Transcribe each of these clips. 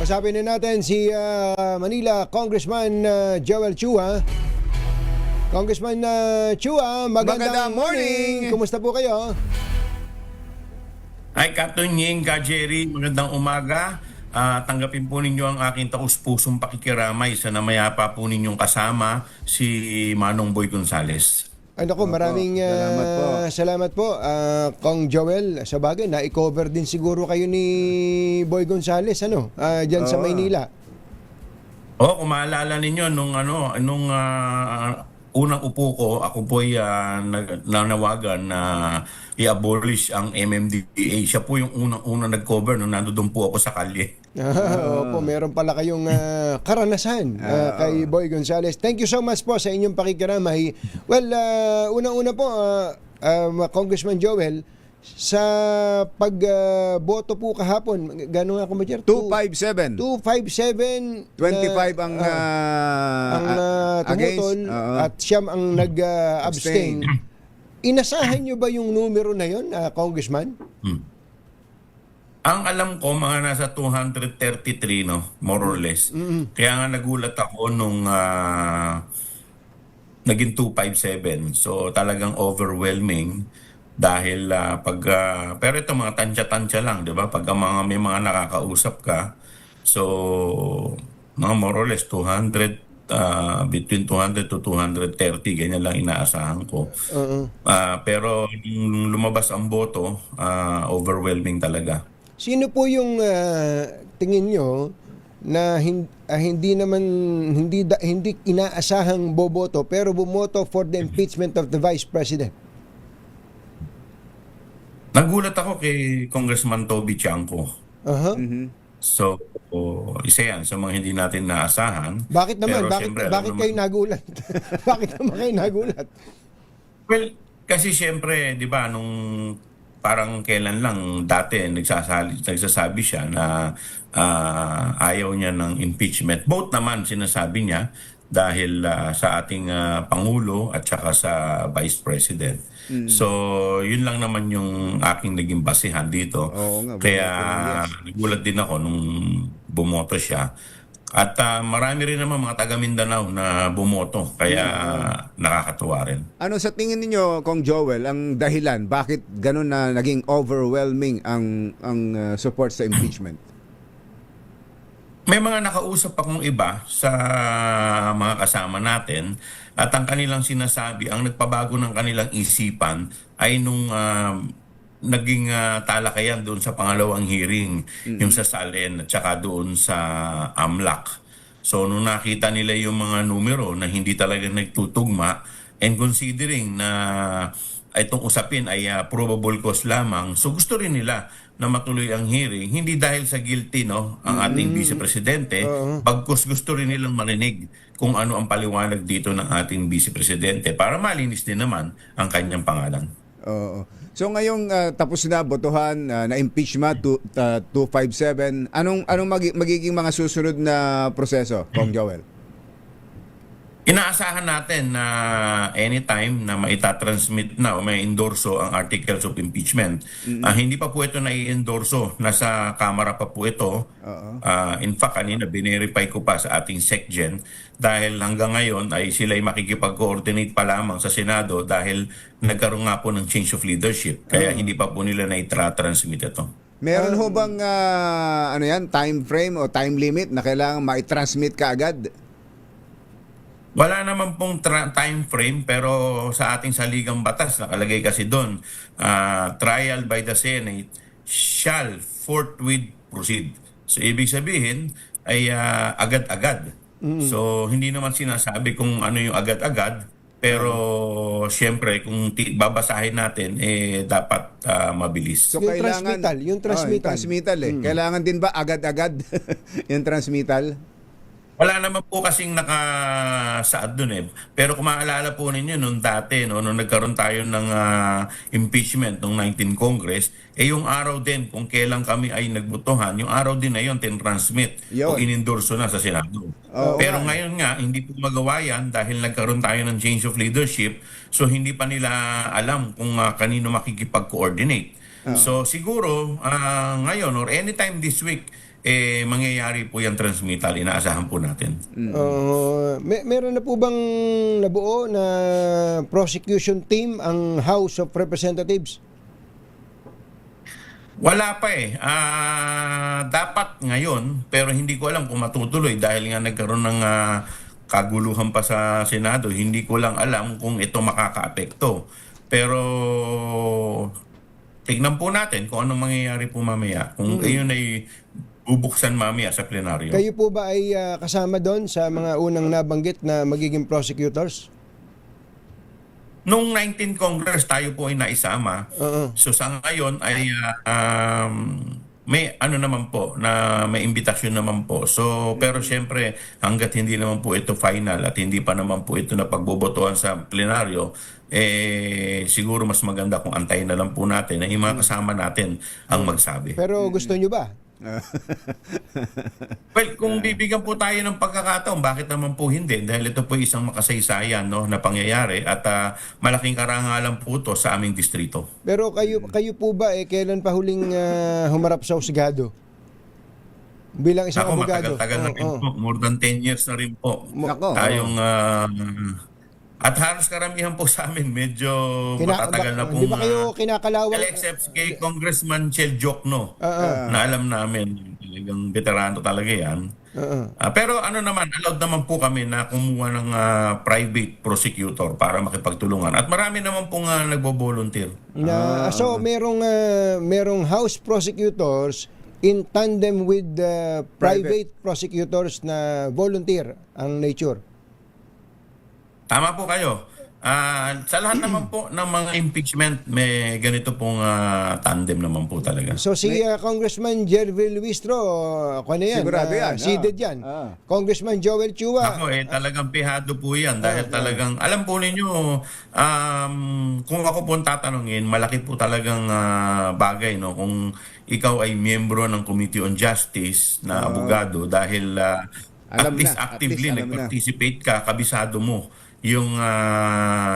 Kausapin na natin si Manila Congressman Joel Chua. Congressman Chua, magandang morning. Kumusta po kayo? Hi, Captain Ying, Ka Jerry, magandang umaga. Tanggapin po ninyo ang aking taus-pusong pakikiramay sa namayapa po ninyong kasama si Manong Boy Gonzales. Ay naku, maraming salamat po, Kong Joel. Sa bagay, na-cover din siguro kayo ni Boy Gonzales, dyan sa Maynila. Kung maalala ninyo, nung unang upo ko, ako po'y nanawagan na i-abolish ang MMDA. Siya po yung unang nag-cover nung nandoon po ako sa kalye. Opo, meron pala kayong karanasan kay Boy Gonzales. Thank you so much po sa inyong pakikiramay. Well, unang-una po, Congressman Joel, sa pagboto po kahapon, gano'n ako ma-Jer? 257. 257. 25 ang tumutol at siyam ang nag-abstain. Inasahan nyo ba yung numero na yun, Congressman? Ang alam ko, mga nasa 233, no? More or less. Kaya nga nagulat ako nung naging 257. So talagang overwhelming dahil pero ito mga tansya-tansya lang, di ba? Pag may mga nakakausap ka, so mga more or less 200, between 200 to 230, ganyan lang inaasahan ko. Pero yung lumabas ang boto, overwhelming talaga. Sino po yung tingin nyo na hindi inaasahang boboto pero bumoto for the impeachment of the Vice President? Nagulat ako kay Congressman Toby Chanco. So, isa yan sa mga hindi natin naasahan. Bakit naman? Pero Bakit kayo nagulat? Bakit naman kayo nagulat? Well, kasi siyempre, di ba, nung parang kailan lang dati nagsasabi siya na ayaw niya ng impeachment. Both naman sinasabi niya dahil sa ating Pangulo at saka sa Vice President. So, yun lang naman yung aking naging basihan dito. Kaya nagulat din ako nung bumoto siya. At marami rin naman mga taga Mindanao na bumoto. Kaya nakakatuwa rin. Ano sa tingin ninyo, Kong Joel, ang dahilan? Bakit ganun na naging overwhelming ang support sa impeachment? May mga nakausap akong iba sa mga kasama natin at ang kanilang sinasabi, ang nagpabago ng kanilang isipan ay nung naging talakayan doon sa pangalawang hearing, yung sa Salen at saka doon sa AMLAC. So nung nakita nila yung mga numero na hindi talaga nagtutugma and considering na itong usapin ay probable cause lamang, so gusto rin nila na matuloy ang hearing, hindi dahil sa guilty ang ating Vice Presidente, bagkus gusto rin nilang marinig kung ano ang paliwanag dito ng ating Vice Presidente para malinis din naman ang kanyang pangalan. So ngayong tapos na botohan na impeachment 257, anong magiging mga susunod na proseso, Kong Joel? Inaasahan natin na anytime na maitatransmit na o may endorso ang articles of impeachment. Hindi pa po ito na-i-endorso. Nasa Kamara pa po ito. In fact, kanina binerify ko pa sa ating SecGen dahil hanggang ngayon ay sila'y makikipag-coordinate pa lamang sa Senado dahil nagkaroon nga po ng change of leadership. Kaya hindi pa po nila na-transmit ito. Meron ho bang time frame o time limit na kailangan ma-transmit ka agad? Wala naman pong time frame pero sa ating saligang batas nakalagay kasi doon, trial by the Senate shall forthwith proceed. So ibig sabihin ay agad-agad. So hindi naman sinasabi kung ano yung agad-agad pero siyempre kung babasahin natin dapat mabilis. So yung kailangan transmittal. Kailangan din ba agad-agad yung transmittal? Wala naman po kasing nakasaad doon . Pero kung maalala po ninyo nung dati, nung nagkaroon tayo ng impeachment nung 19 Congress, yung araw din kung kailan kami ay nagbotohan, yung araw din na yun tin-transmit o inendorso na sa Senado. Pero ngayon nga, hindi po magawa yan dahil nagkaroon tayo ng change of leadership, so hindi pa nila alam kung kanino makikipag-coordinate. So siguro ngayon or anytime this week, mangyayari po yung transmittal, inaasahan po natin. Meron na po bang nabuo na prosecution team ang House of Representatives? Wala pa eh. Dapat ngayon, pero hindi ko alam kung matutuloy dahil nga nagkaroon ng kaguluhan pa sa Senado. Hindi ko lang alam kung ito makakaapekto. Pero tignan po natin kung anong mangyayari po mamaya. Kung ayun ay bubuksan mamaya sa plenaryo. Kayo po ba ay kasama doon sa mga unang nabanggit na magiging prosecutors? Noong 19 Congress, tayo po ay naisama. So sa ngayon ay may ano naman po, na may imbitasyon naman po. So pero siyempre hangga't hindi naman po ito final at hindi pa naman po ito na pagbobotohan sa plenaryo, siguro mas maganda kung antayin na lang po natin na yung mga kasama natin ang magsabi. Pero gusto nyo ba? Well, kung bibigyan po tayo ng pagkakataon, bakit naman po hindi? Dahil ito po isang makasaysayan, no, na pangyayari at malaking karangalan po ito sa aming distrito. Pero kayo po ba kailan pa huling humarap sa husgado? Bilang isang Ako, abogado. matagal-tagal na rin po. More than 10 years na rin po. Nako. Tayong at halos karamihan po sa amin medyo matatagal na pong Di ba kayo kinakalawang? except kay Congressman Chel Jokno na alam namin talagang veterano talaga yan. Pero ano naman, allowed naman po kami na kumuha ng private prosecutor para makipagtulungan. At marami naman pong nagbo-volunteer. So merong house prosecutors in tandem with private prosecutors na volunteer ang nature. Tama po kayo. Sa lahat naman po ng mga impeachment, may ganito pong tandem naman po talaga. So si Congressman Jervil Luistro, ako na yan, Sigurado yan. seated yan. Congressman Joel Chua. Ako talagang pihado po yan dahil talagang, alam po ninyo, kung ako po tatanungin, malaki po talagang bagay, no? Kung ikaw ay miyembro ng Committee on Justice na abogado dahil Alam at least na, actively at least alam nag-participate ka, kabisado mo yung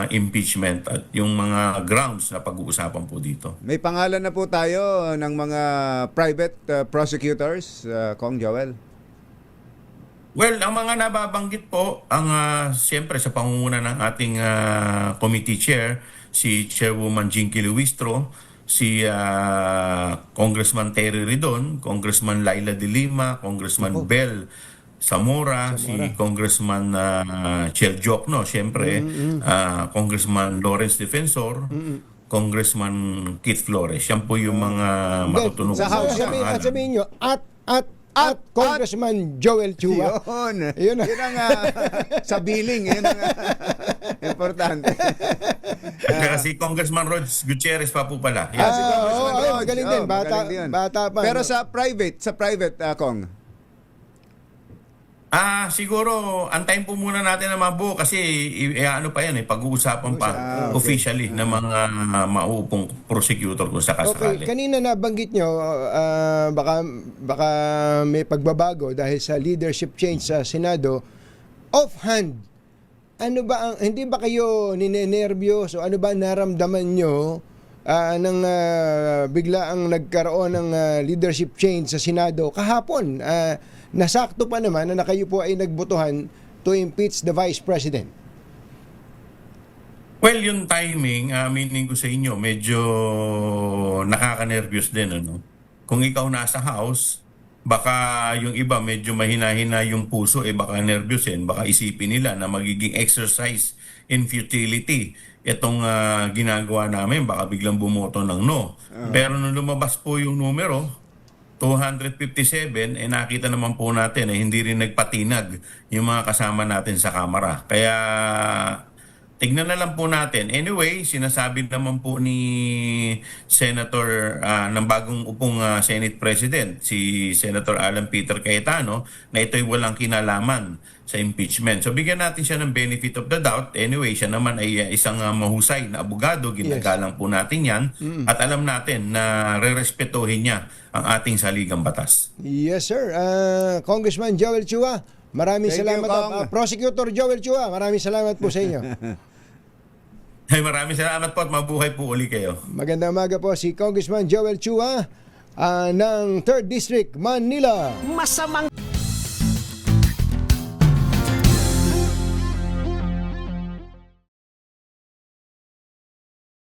impeachment at yung mga grounds na pag-uusapan po dito. May pangalan na po tayo ng mga private prosecutors, Kong Joel. Well, ang mga nababanggit po, ang siyempre sa pangunguna ng ating committee chair, si Chairwoman Jinky Luistro, si Congressman Terry Ridon, Congressman Laila de Lima, Congressman Bel Zamora, si Congressman Chel Jokno, siyempre, Congressman Lawrence Defensor, Congressman Keith Flores. Yan po yung mga matutunog. Sa House yan. At sabihin nyo, at Congressman Joel Chua. Yun ang sa billing, yun ang importante. Si Congressman Rods Gutierrez pa po pala. Si Congressman Rhodes. Magaling din. Magaling din. Bata pa. Pero no? sa private, Kong. Siguro antayin po muna natin na mabuo kasi ano pa yan pag-uusapan pa officially ng mga mauupong prosecutor kung sakasakali. Okay, kanina nabanggit nyo, baka may pagbabago dahil sa leadership change sa Senado. Offhand, ano ba hindi ba kayo ninenervyos o ano ba naramdaman nyo nang bigla ang nagkaroon ng leadership change sa Senado kahapon? Nasakto pa naman na kayo po ay nagbotohan to impeach the Vice President. Well, yung timing, meaning ko sa inyo, medyo nakaka-nervyos din. Ano? Kung ikaw nasa House, baka yung iba medyo mahina-hina yung puso, baka nervyusin, baka isipin nila na magiging exercise in futility itong ginagawa namin, baka biglang bumoto ng no. Pero nung lumabas po yung numero, 257, nakita naman po natin hindi rin nagpatinag yung mga kasama natin sa Kamara. Kaya tignan na lang po natin. Anyway, sinasabi naman po ni Senator ng bagong upong Senate President, si Senator Alan Peter Cayetano, na ito'y walang kinalaman sa impeachment. So bigyan natin siya ng benefit of the doubt. Anyway, siya naman ay isang mahusay na abogado. Ginagalang po natin yan. At alam natin na rerespetuhin niya ang ating saligang batas. Yes, sir. Congressman Joel Chua, maraming Thank salamat. you, Prosecutor Joel Chua, maraming salamat po sa inyo. Ay, maraming salamat po at mabuhay po uli kayo. Magandang umaga po si Congressman Joel Chua, ng 3rd District, Manila. Masamang